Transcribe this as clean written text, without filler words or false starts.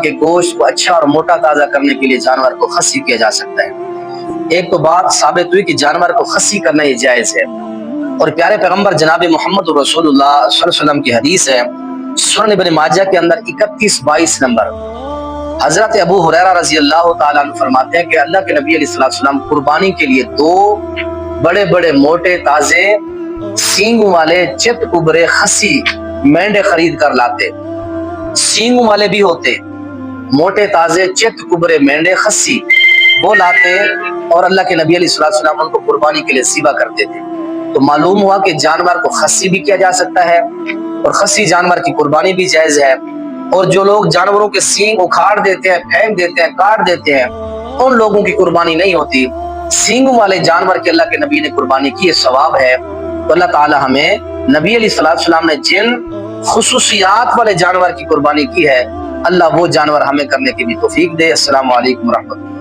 کے گوشت کو اچھا اور موٹا تازہ کرنے کے لیے جانور کو خصی کیا جا سکتا ہے۔ ایک تو بات ثابت ہوئی کہ جانور کو خصی کرنا یہ جائز ہے، اور پیارے پیغمبر جناب محمد رسول اللہ صلی اللہ علیہ وسلم کی حدیث ہے سنن ابن ماجہ کے اندر 31-22 نمبر، حضرت ابو ہریرہ رضی اللہ تعالیٰ عنہ فرماتے ہیں کہ اللہ کے نبی علیہ السلام قربانی کے لیے 2 بڑے بڑے موٹے تازے سینگوں والے چت کبرے خصی مینڈے خرید کر لاتے، سینگوں والے بھی ہوتے، موٹے تازے چت کبرے مینڈے خصی وہ لاتے، اور اللہ کے نبی علیہ السلام ان کو قربانی کے لیے ذبح کرتے تھے۔ تو معلوم ہوا کہ جانور کو خصی بھی کیا جا سکتا ہے، اور خصی جانور کی قربانی بھی جائز ہے۔ اور جو لوگ جانوروں کے سینگ اکھاڑ دیتے ہیں، پھینک دیتے ہیں، کاٹ دیتے ہیں، ان لوگوں کی قربانی نہیں ہوتی۔ سینگوں والے جانور کے اللہ کے نبی نے قربانی کی، یہ ثواب ہے۔ تو اللہ تعالی ہمیں نبی علیہ السلام نے جن خصوصیات والے جانور کی قربانی کی ہے، اللہ وہ جانور ہمیں کرنے کی بھی توفیق دے۔ السلام علیکم ورحمۃ اللہ۔